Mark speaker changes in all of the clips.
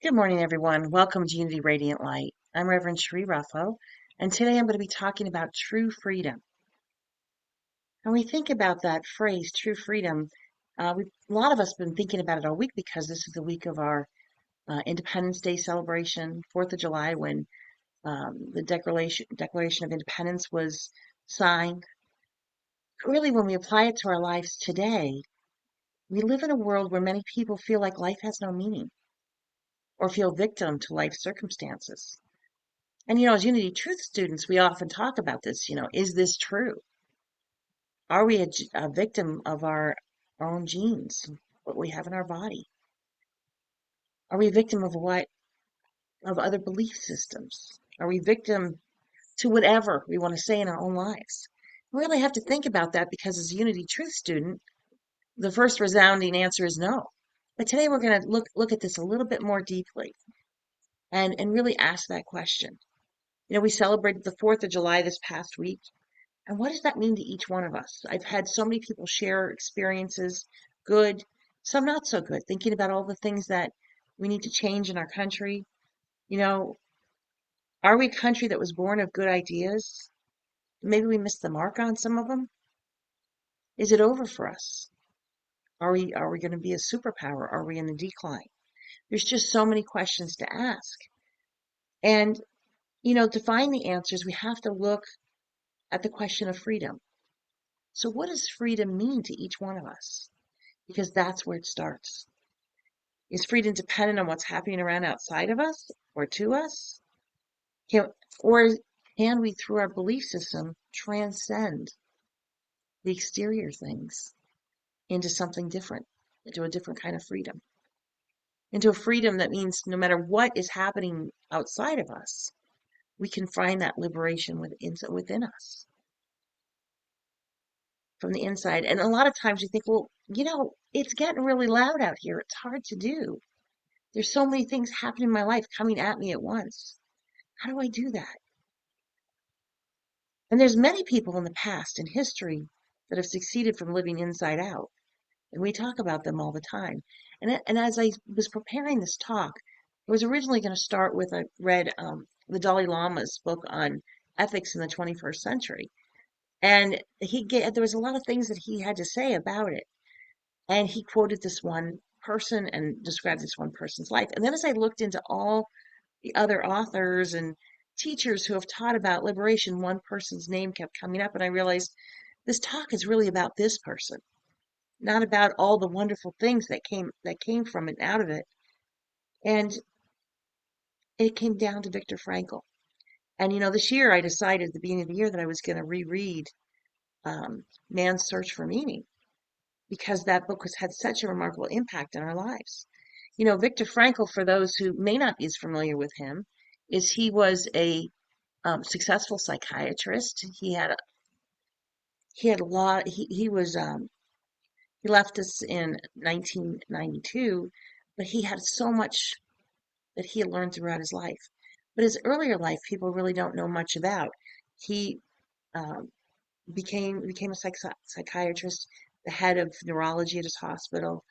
Speaker 1: Good morning, everyone. Welcome to Unity Radiant Light. I'm Reverend Cherie Ruffo, and today I'm going to be talking about true freedom. When we think about that phrase, true freedom, a lot of us have been thinking about it all week because this is the week of our Independence Day celebration, 4th of July, when the Declaration of Independence was signed. Really, when we apply it to our lives today, we live in a world where many people feel like life has no meaning or feel victim to life circumstances. And, as Unity Truth students, we often talk about this, is this true? Are we a victim of our own genes, what we have in our body? Are we a victim of other belief systems? Are we victim to whatever we want to say in our own lives? We really have to think about that because as a Unity Truth student, the first resounding answer is no. But today we're going to look at this a little bit more deeply and really ask that question. We celebrated the 4th of July this past week. And what does that mean to each one of us? I've had so many people share experiences, good, some not so good, thinking about all the things that we need to change in our country. You know, are we a country that was born of good ideas? Maybe we missed the mark on some of them. Is it over for us? Are we going to be a superpower? Are we in a decline? There's just so many questions to ask. And, to find the answers, we have to look at the question of freedom. So what does freedom mean to each one of us? Because that's where it starts. Is freedom dependent on what's happening around outside of us or to us? Can, or can we, through our belief system, transcend the exterior things into something different, into a different kind of freedom? Into a freedom that means no matter what is happening outside of us, we can find that liberation within us from the inside. And a lot of times you think, well, it's getting really loud out here. It's hard to do. There's so many things happening in my life coming at me at once. How do I do that? And there's many people in the past in history that have succeeded from living inside out. And we talk about them all the time. And as I was preparing this talk, I was originally going to start with I read the Dalai Lama's book on ethics in the 21st century. And there was a lot of things that he had to say about it. And he quoted this one person and described this one person's life. And then as I looked into all the other authors and teachers who have taught about liberation, one person's name kept coming up, and I realized this talk is really about this person, not about all the wonderful things that came from it and out of it. And it came down to Viktor Frankl. And this year I decided at the beginning of the year that I was going to reread Man's Search for Meaning because that book has had such a remarkable impact on our lives. Viktor Frankl, for those who may not be as familiar with him, he was a successful psychiatrist. He had a lot. He left us in 1992, but he had so much that he had learned throughout his life. But his earlier life, people really don't know much about. He um, became a psychiatrist, the head of neurology at his hospital.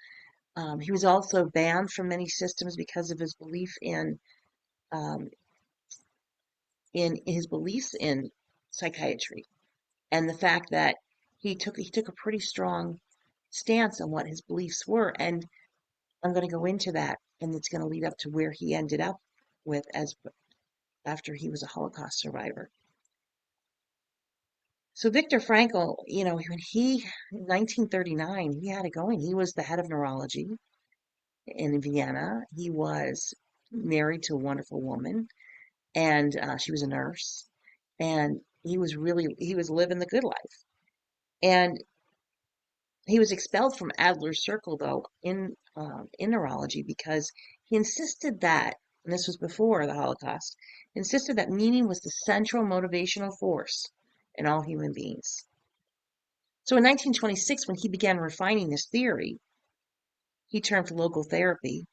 Speaker 1: He was also banned from many systems because of his belief um, in his beliefs in psychiatry and the fact that he took a pretty strong stance on what his beliefs were. And I'm going to go into that, and it's going to lead up to where he ended up with as after he was a Holocaust survivor. So Viktor Frankl, in 1939, he had it going. He was the head of neurology in Vienna. He was married to a wonderful woman, and she was a nurse, and he was living the good life. And he was expelled from Adler's Circle, though, in neurology because he insisted that, and this was before the Holocaust, insisted that meaning was the central motivational force in all human beings. So in 1926, when he began refining this theory, he turned to logotherapy.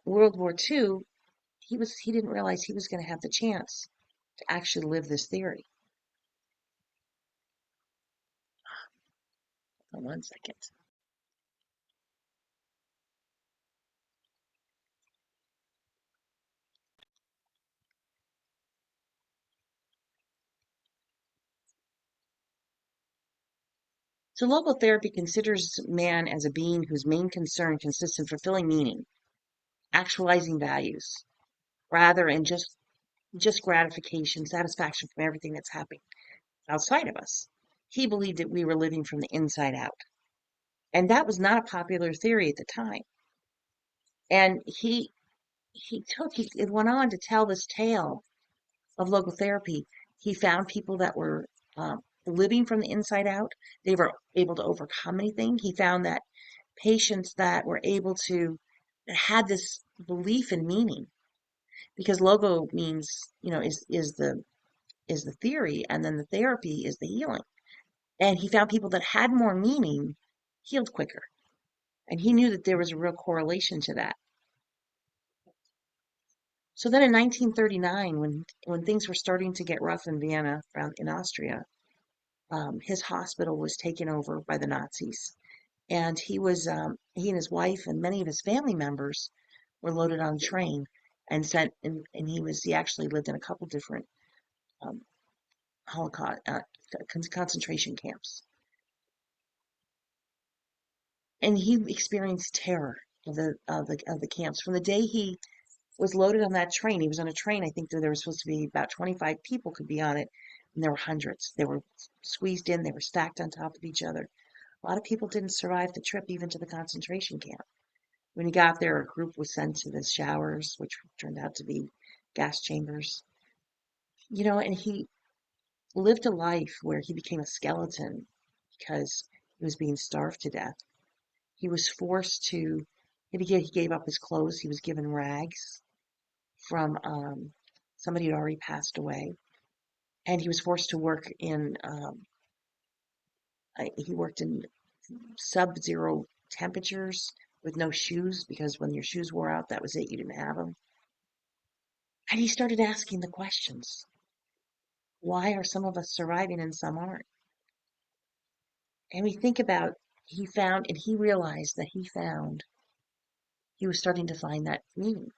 Speaker 1: World War II, he didn't realize he was going to have the chance to actually live this theory. Hold on 1 second. So logotherapy considers man as a being whose main concern consists in fulfilling meaning, actualizing values, rather than just gratification, satisfaction from everything that's happening outside of us. He believed that we were living from the inside out. And that was not a popular theory at the time. And it went on to tell this tale of logotherapy. He found people that were living from the inside out. They were able to overcome anything. He found that patients that were able to, that had this belief in meaning, because logo means, is the theory, and then the therapy is the healing. And he found people that had more meaning healed quicker. And he knew that there was a real correlation to that. So then in 1939, when things were starting to get rough in Vienna, in Austria, his hospital was taken over by the Nazis. And he and his wife and many of his family members were loaded on a train and sent, and he actually lived in a couple different um, Holocaust concentration camps. And he experienced terror of the camps from the day he was loaded on that train. He was on a train. I think that there was supposed to be about 25 people could be on it, and there were hundreds. They were squeezed in. They were stacked on top of each other. A lot of people didn't survive the trip even to the concentration camp. When he got there, a group was sent to the showers, which turned out to be gas chambers. And he lived a life where he became a skeleton because he was being starved to death. He was forced to, he gave up his clothes. He was given rags from somebody who had already passed away. And he was forced to work he worked in sub-zero temperatures with no shoes, because when your shoes wore out, that was it. You didn't have them. And he started asking the questions. Why are some of us surviving and some aren't? And we think about, he realized that he was starting to find that meaning.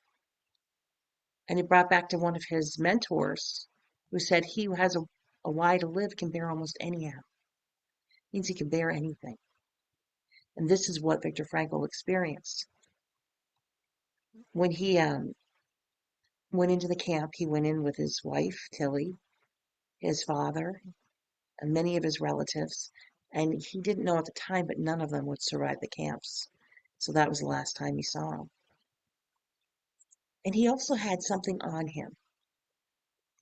Speaker 1: And it brought back to one of his mentors who said he who has a why to live can bear almost anyhow. Means he can bear anything. And this is what Viktor Frankl experienced. When he went into the camp, he went in with his wife, Tilly, his father, and many of his relatives. And he didn't know at the time, but none of them would survive the camps. So that was the last time he saw him. And he also had something on him.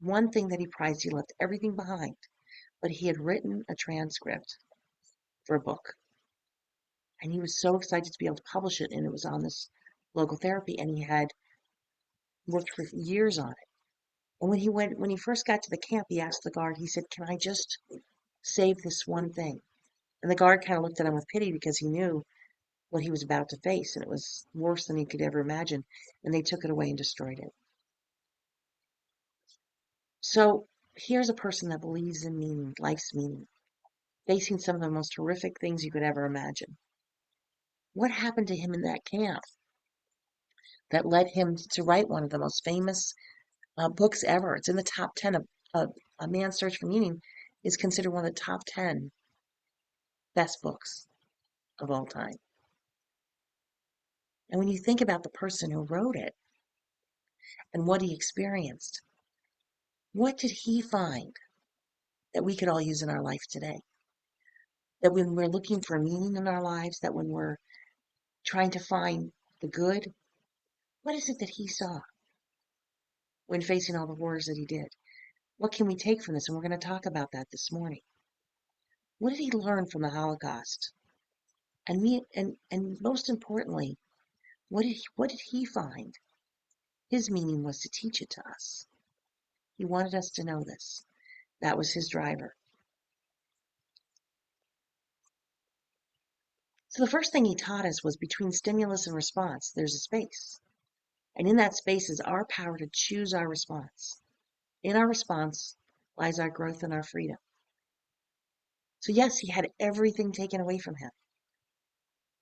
Speaker 1: One thing that he prized, he left everything behind, but he had written a transcript for a book. And he was so excited to be able to publish it, and it was on this logotherapy, and he had worked for years on it. And when he first got to the camp, he asked the guard, he said, "Can I just save this one thing?" And the guard kind of looked at him with pity because he knew what he was about to face, and it was worse than he could ever imagine. And they took it away and destroyed it. So here's a person that believes in meaning, life's meaning, facing some of the most horrific things you could ever imagine. What happened to him in that camp that led him to write one of the most famous books ever? It's in the top 10 of A Man's Search for Meaning is considered one of the top 10 best books of all time. And when you think about the person who wrote it and what he experienced, what did he find that we could all use in our life today? That when we're looking for meaning in our lives, that when we're trying to find the good, what is it that he saw when facing all the horrors that he did? What can we take from this? And we're going to talk about that this morning. What did he learn from the Holocaust? And most importantly, what did he find? His meaning was to teach it to us. He wanted us to know this. That was his driver. So the first thing he taught us was between stimulus and response, there's a space. And in that space is our power to choose our response. In our response lies our growth and our freedom. So yes, he had everything taken away from him,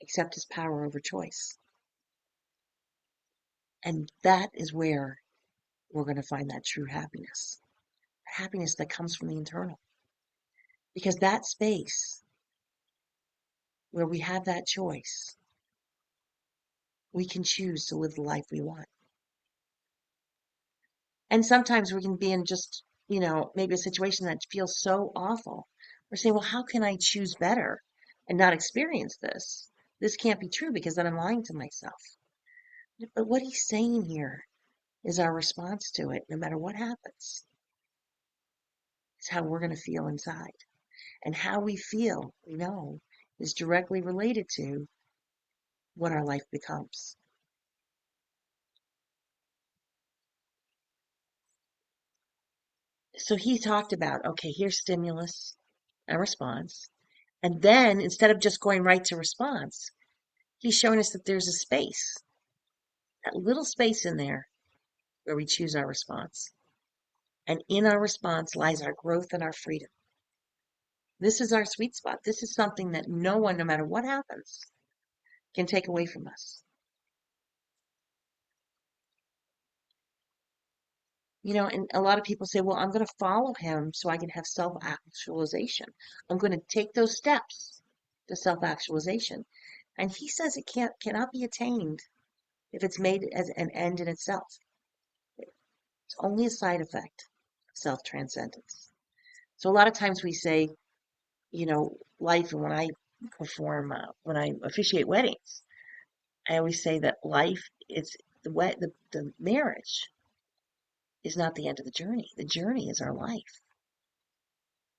Speaker 1: except his power over choice. And that is where we're going to find that true happiness. Happiness that comes from the internal. Because that space where we have that choice. We can choose to live the life we want. And sometimes we can be in just, maybe a situation that feels so awful. We're saying, well, how can I choose better and not experience this? This can't be true because then I'm lying to myself. But what he's saying here is our response to it, no matter what happens, is how we're going to feel inside. And how we feel, we know, is directly related to what our life becomes. So he talked about, okay, here's stimulus and response. And then instead of just going right to response, he's showing us that there's a space, that little space in there where we choose our response. And in our response lies our growth and our freedom. This is our sweet spot. This is something that no one, no matter what happens, can take away from us. And a lot of people say, well, I'm going to follow him so I can have self-actualization. I'm going to take those steps to self-actualization. And he says it cannot be attained if it's made as an end in itself. It's only a side effect of self-transcendence. So a lot of times we say, life, and when I when I officiate weddings, I always say that life is the marriage is not the end of the journey. The journey is our life.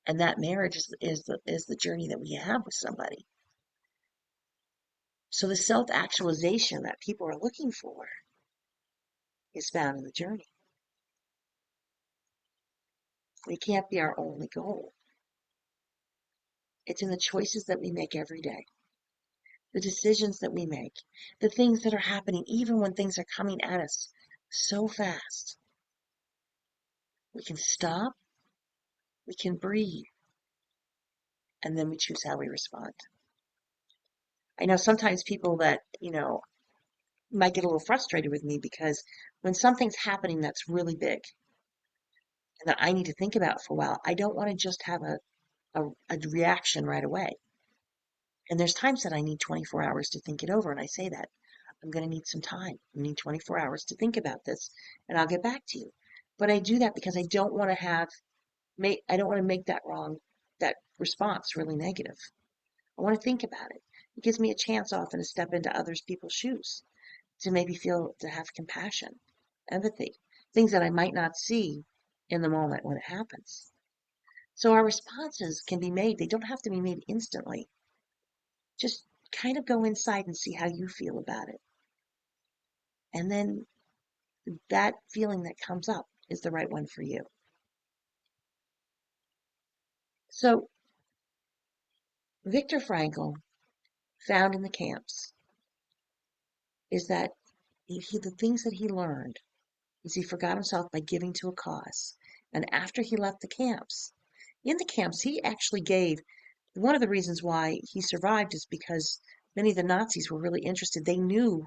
Speaker 1: And that marriage is the journey that we have with somebody. So the self-actualization that people are looking for is found in the journey. It can't be our only goal. It's in the choices that we make every day, the decisions that we make, the things that are happening, even when things are coming at us so fast. We can stop, we can breathe, and then we choose how we respond. I know sometimes people that, might get a little frustrated with me because when something's happening that's really big and that I need to think about for a while, I don't want to just have a reaction right away. And there's times that I need 24 hours to think it over. And I say that I'm going to need some time. I need 24 hours to think about this and I'll get back to you. But I do that because I don't want to I don't want to make that response really negative. I want to think about it. It gives me a chance often to step into others people's shoes, to maybe to have compassion, empathy, things that I might not see in the moment when it happens. So our responses can be made, they don't have to be made instantly. Just kind of go inside and see how you feel about it. And then that feeling that comes up is the right one for you. So Viktor Frankl found in the camps is that the things that he learned is he forgot himself by giving to a cause. And after he left in the camps, he actually gave one of the reasons why he survived is because many of the Nazis were really interested. They knew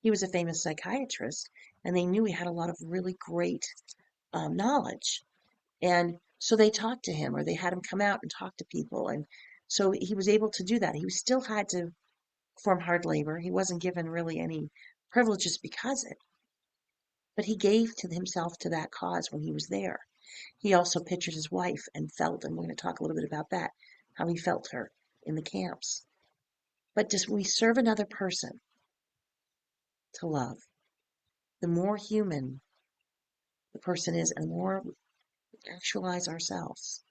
Speaker 1: he was a famous psychiatrist, and they knew he had a lot of really great knowledge. And so they talked to him, or they had him come out and talk to people. And so he was able to do that. He still had to perform hard labor. He wasn't given really any privileges because of it. But he gave to himself to that cause when he was there. He also pictured his wife and felt, and we're going to talk a little bit about that, how he felt her in the camps. But just when we serve another person to love, the more human the person is and the more we actualize ourselves,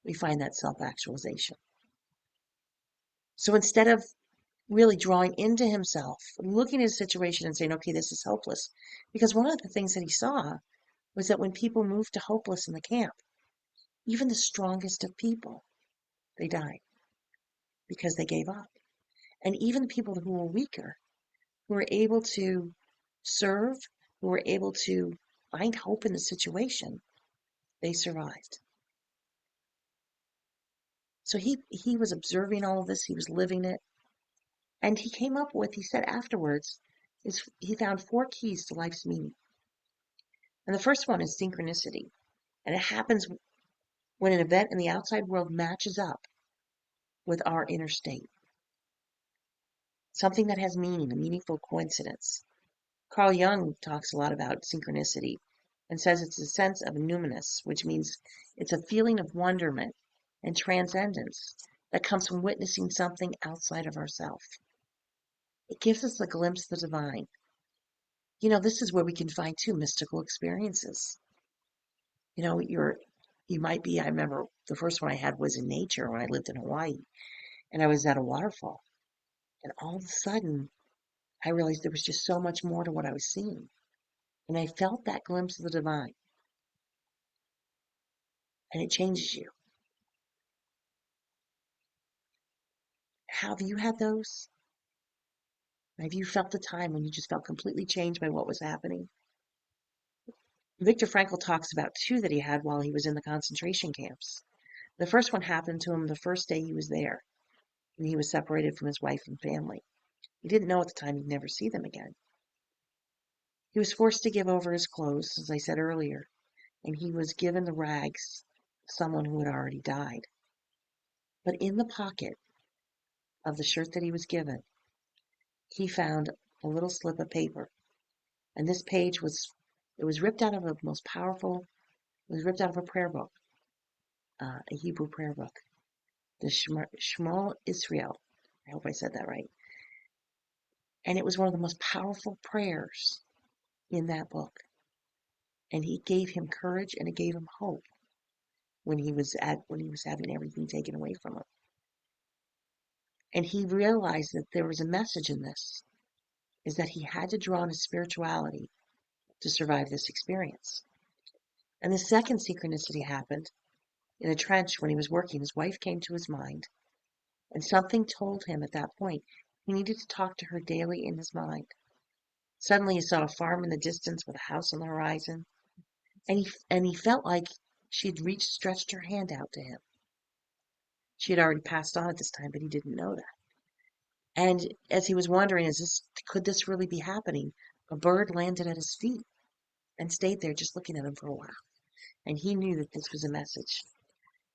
Speaker 1: we find that self-actualization. So instead of really drawing into himself, looking at his situation and saying, okay, this is hopeless, because one of the things that he saw was that when people moved to hopeless in the camp, even the strongest of people, they died because they gave up. And even the people who were weaker, who were able to serve, who were able to find hope in the situation, they survived. So he was observing all of this, he was living it, and he came up with, he said afterwards, is he found 4 keys to life's meaning. And the first one is synchronicity. And it happens when an event in the outside world matches up with our inner state. something that has meaning, a meaningful coincidence. Carl Jung talks a lot about synchronicity and says it's a sense of numinous, which means it's a feeling of wonderment and transcendence that comes from witnessing something outside of ourselves. It gives us a glimpse of the divine. This is where we can find two mystical experiences. You know, you're you might be, I remember the first one I had was in nature when I lived in Hawaii, and I was at a waterfall, and all of a sudden I realized there was just so much more to what I was seeing. And I felt that glimpse of the divine, and it changes you. Have you had those? Have you felt the time when you just felt completely changed by what was happening? Viktor Frankl talks about two that he had while he was in the concentration camps. The first one happened to him the first day he was there, and he was separated from his wife and family. He didn't know at the time he'd never see them again. He was forced to give over his clothes, as I said earlier, and he was given the rags of someone who had already died. But in the pocket of the shirt that he was given, he found a little slip of paper. And this page it was ripped out of it was ripped out of a prayer book, a Hebrew prayer book, the Shema Israel. I hope I said that right. And it was one of the most powerful prayers in that book. And it gave him courage and it gave him hope when he was having everything taken away from him. And he realized that there was a message in this, is that he had to draw on his spirituality to survive this experience. And the second synchronicity happened in a trench when he was working. His wife came to his mind, and something told him at that point he needed to talk to her daily in his mind. Suddenly he saw a farm in the distance with a house on the horizon, and he felt like she had stretched her hand out to him. She had already passed on at this time, but he didn't know that. And as he was wondering, could this really be happening? A bird landed at his feet and stayed there just looking at him for a while. And he knew that this was a message,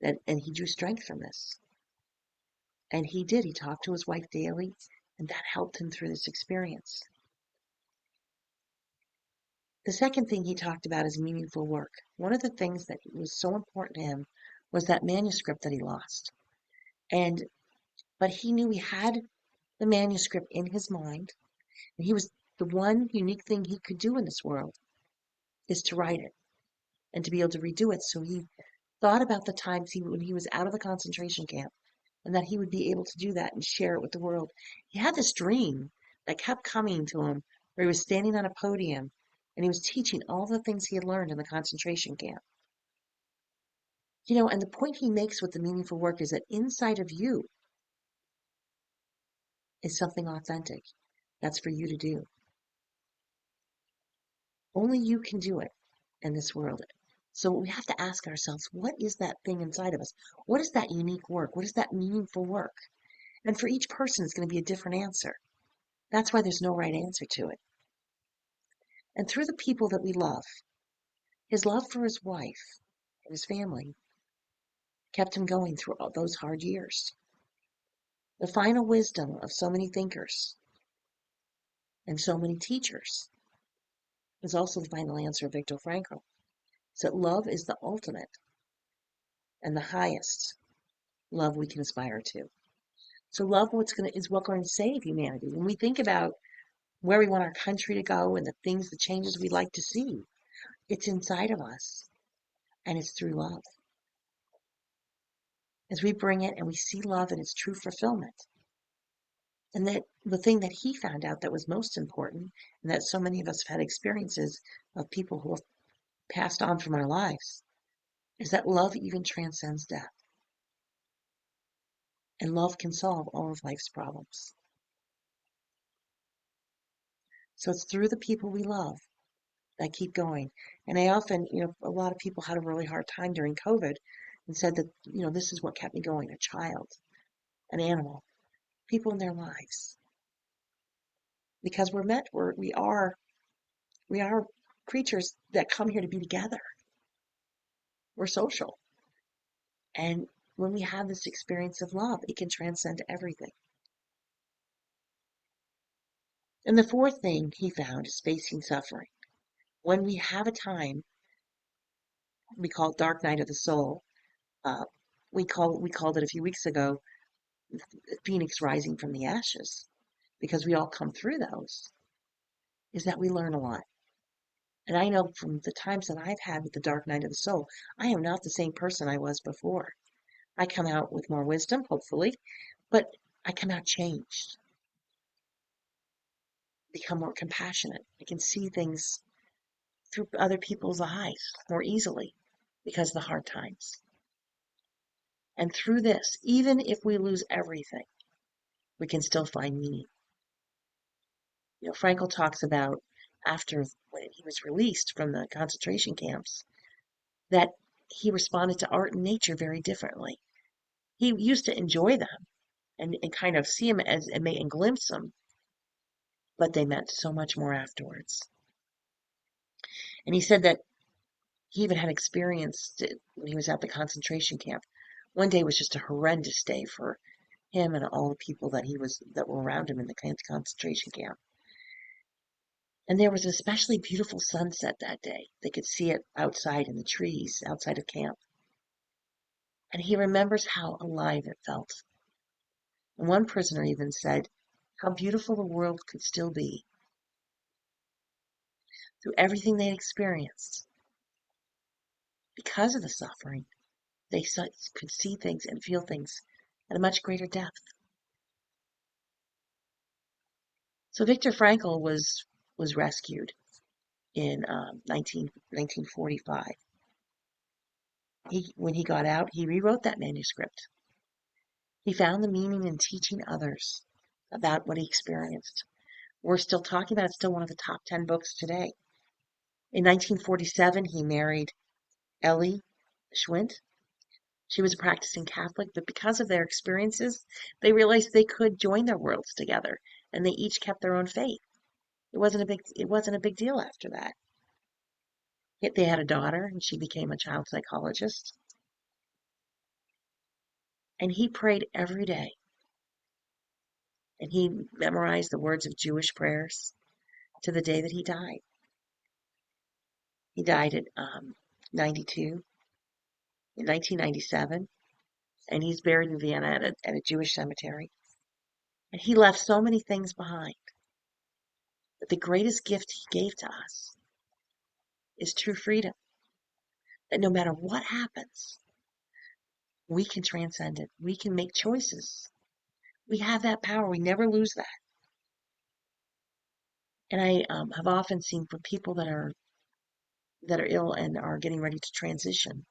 Speaker 1: and he drew strength from this. And he did. He talked to his wife daily, and that helped him through this experience. The second thing he talked about is meaningful work. One of the things that was so important to him was that manuscript that he lost. But he knew he had the manuscript in his mind, and he was the one unique thing he could do in this world is to write it and to be able to redo it. So he thought about the times when he was out of the concentration camp and that he would be able to do that and share it with the world. He had this dream that kept coming to him where he was standing on a podium and he was teaching all the things he had learned in the concentration camp. And the point he makes with the meaningful work is that inside of you is something authentic that's for you to do. Only you can do it in this world. So we have to ask ourselves, what is that thing inside of us? What is that unique work? What is that meaningful work? And for each person, it's going to be a different answer. That's why there's no right answer to it. And through the people that we love, his love for his wife and his family kept him going through all those hard years. The final wisdom of so many thinkers and so many teachers is also the final answer of Viktor Frankl. Is that love is the ultimate and the highest love we can aspire to. So love is what going to save humanity. When we think about where we want our country to go and the changes we'd like to see, it's inside of us, and it's through love. As we bring it and we see love and its true fulfillment. And that the thing that he found out that was most important, and that so many of us have had experiences of people who have passed on from our lives, is that love even transcends death. And love can solve all of life's problems. So it's through the people we love that keep going. And I often, a lot of people had a really hard time during COVID and said that, this is what kept me going, a child, an animal, people in their lives. Because we are creatures that come here to be together. We're social. And when we have this experience of love, it can transcend everything. And the fourth thing he found is facing suffering. When we have a time, we call it Dark Night of the Soul. Uh, we called it a few weeks ago, Phoenix rising from the ashes, because we all come through those. Is that we learn a lot. And I know from the times that I've had with the Dark Night of the Soul, I am not the same person I was before. I come out with more wisdom, hopefully, but I come out changed, become more compassionate. I can see things through other people's eyes more easily because of the hard times. And through this, even if we lose everything, we can still find meaning. Frankl talks about after when he was released from the concentration camps that he responded to art and nature very differently. He used to enjoy them and kind of see them and glimpse them, but they meant so much more afterwards. And he said that he even had experienced it when he was at the concentration camp. One day was just a horrendous day for him and all the people that were around him in the concentration camp. And there was an especially beautiful sunset that day. They could see it outside in the trees outside of camp. And he remembers how alive it felt. And one prisoner even said how beautiful the world could still be through everything they experienced. Because of the suffering, they could see things and feel things at a much greater depth. So Viktor Frankl was rescued in 1945. When he got out, he rewrote that manuscript. He found the meaning in teaching others about what he experienced. We're still talking about it, it's still one of the top 10 books today. In 1947, he married Ellie Schwint. She was a practicing Catholic, but because of their experiences, they realized they could join their worlds together, and they each kept their own faith. It wasn't a big deal after that. Yet they had a daughter, and she became a child psychologist. And he prayed every day, and he memorized the words of Jewish prayers to the day that he died. He died at 92 in 1997, and he's buried in Vienna at a Jewish cemetery. And he left so many things behind. But the greatest gift he gave to us is true freedom. That no matter what happens, we can transcend it. We can make choices. We have that power. We never lose that. And I have often seen for people that are ill and are getting ready to transition,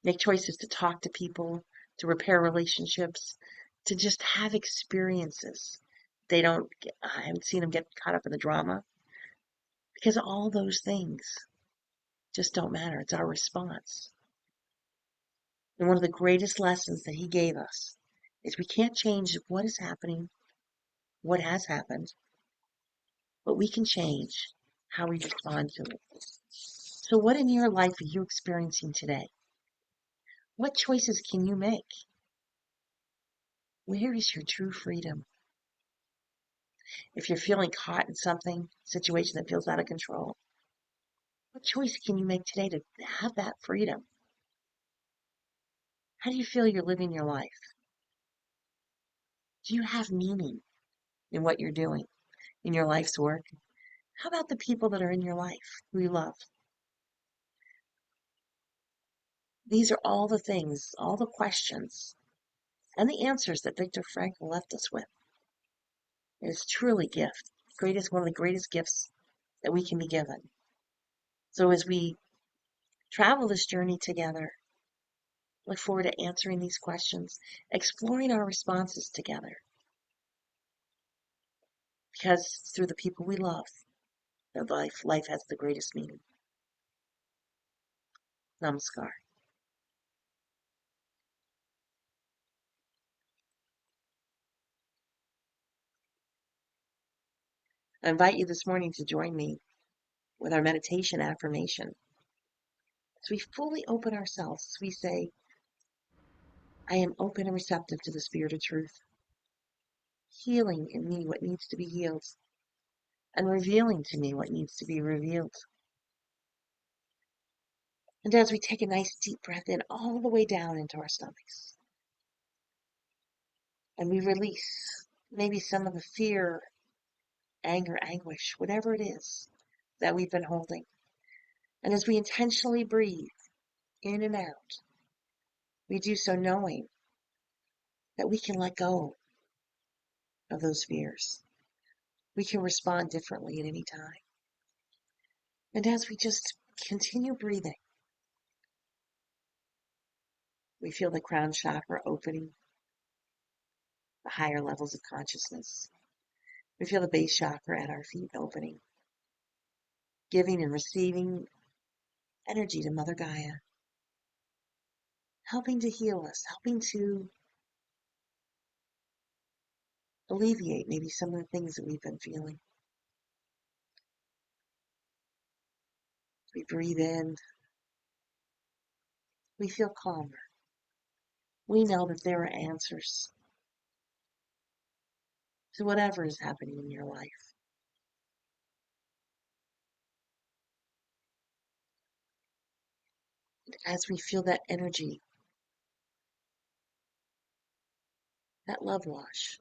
Speaker 1: make choices to talk to people, to repair relationships, to just have experiences. I haven't seen them get caught up in the drama because all those things just don't matter. It's our response. And one of the greatest lessons that he gave us is we can't change what is happening, what has happened, but we can change how we respond to it. So, what in your life are you experiencing today? What choices can you make? Where is your true freedom? If you're feeling caught in situation that feels out of control, what choice can you make today to have that freedom? How do you feel you're living your life? Do you have meaning in what you're doing, in your life's work? How about the people that are in your life who you love? These are all the things, all the questions, and the answers that Viktor Frankl left us with. It is truly one of the greatest gifts that we can be given. So as we travel this journey together, look forward to answering these questions, exploring our responses together. Because through the people we love, their life has the greatest meaning. Namaskar. I invite you this morning to join me with our meditation affirmation. As we fully open ourselves, we say, I am open and receptive to the spirit of truth. healing in me what needs to be healed, and revealing to me what needs to be revealed. And as we take a nice deep breath in all the way down into our stomachs, and we release maybe some of the fear, anger, anguish, whatever it is that we've been holding. And as we intentionally breathe in and out, we do so knowing that we can let go of those fears. We can respond differently at any time. And as we just continue breathing, we feel the crown chakra opening, the higher levels of consciousness. We feel the base chakra at our feet opening, giving and receiving energy to Mother Gaia, helping to heal us, helping to alleviate maybe some of the things that we've been feeling. We breathe in, we feel calmer. We know that there are answers to whatever is happening in your life. And as we feel that energy, that love wash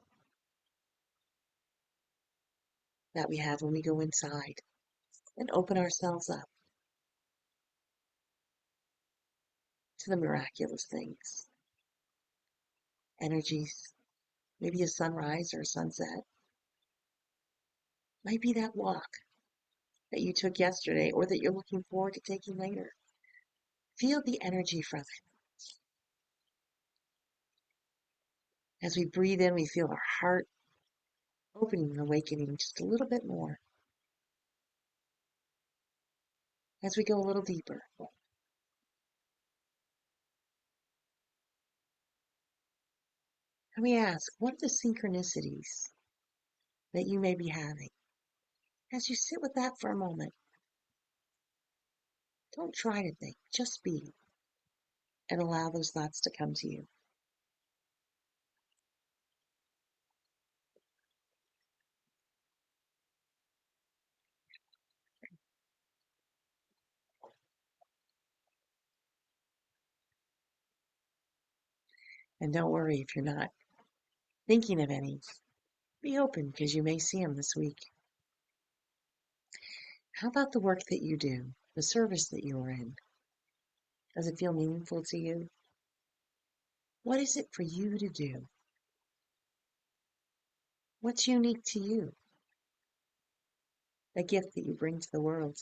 Speaker 1: that we have when we go inside and open ourselves up to the miraculous things, energies, maybe a sunrise or a sunset, might be that walk that you took yesterday or that you're looking forward to taking later. Feel the energy from it. As we breathe in, we feel our heart opening and awakening just a little bit more. As we go a little deeper, and we ask, what are the synchronicities that you may be having? As you sit with that for a moment, don't try to think, just be, and allow those thoughts to come to you. And don't worry if you're not thinking of any. Be open because you may see them this week. How about the work that you do, the service that you are in? Does it feel meaningful to you? What is it for you to do? What's unique to you? The gift that you bring to the world.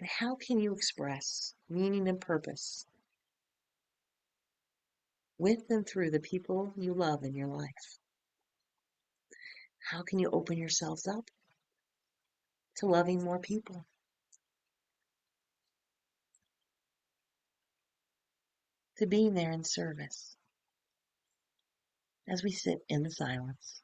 Speaker 1: And how can you express meaning and purpose with and through the people you love in your life? How can you open yourselves up to loving more people? To being there in service as we sit in the silence.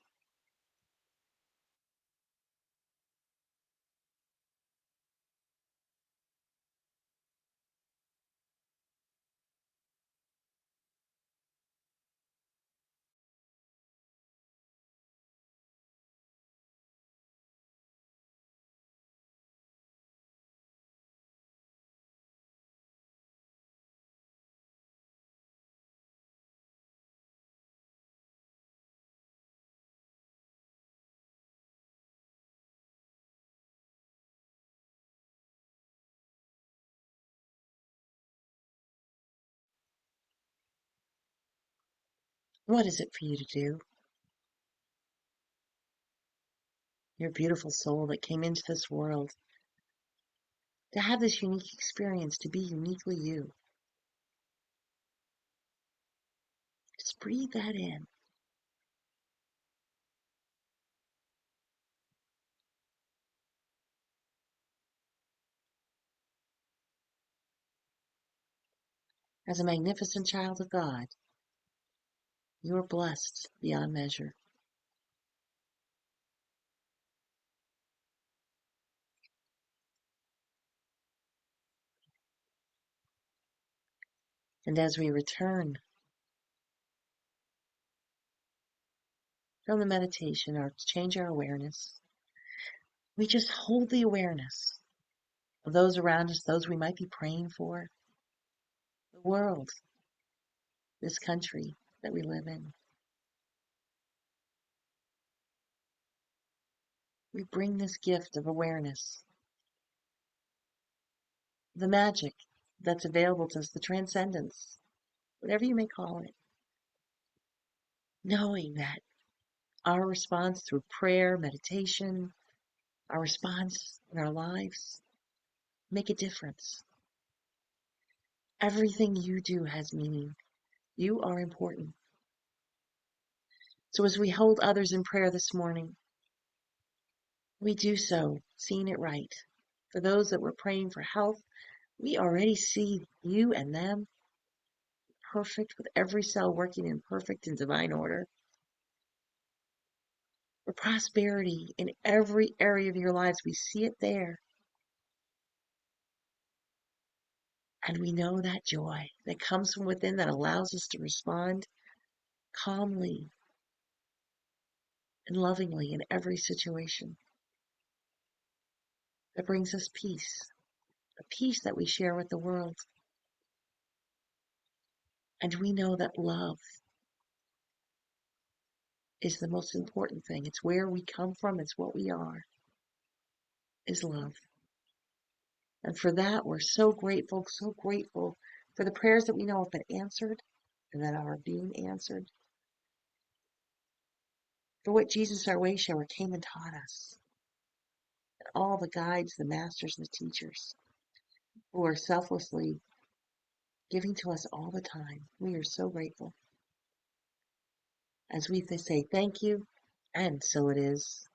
Speaker 1: What is it for you to do? Your beautiful soul that came into this world to have this unique experience, to be uniquely you. Just breathe that in. As a magnificent child of God, you are blessed beyond measure. And as we return from the meditation or change our awareness, we just hold the awareness of those around us, those we might be praying for, the world, this country that we live in. We bring this gift of awareness, the magic that's available to us, the transcendence, whatever you may call it, knowing that our response through prayer, meditation, our response in our lives make a difference. Everything you do has meaning. You are important. So as we hold others in prayer this morning, we do so seeing it right. For those that we're praying for health, we already see you and them perfect, with every cell working in perfect and divine order. For prosperity in every area of your lives, we see it there. And we know that joy that comes from within that allows us to respond calmly and lovingly in every situation. That brings us peace, a peace that we share with the world. And we know that love is the most important thing. It's where we come from, it's what we are, is love. And for that, we're so grateful for the prayers that we know have been answered and that are being answered. For what Jesus, our way shower, came and taught us. And all the guides, the masters, and the teachers who are selflessly giving to us all the time. We are so grateful. As we say thank you, and so it is.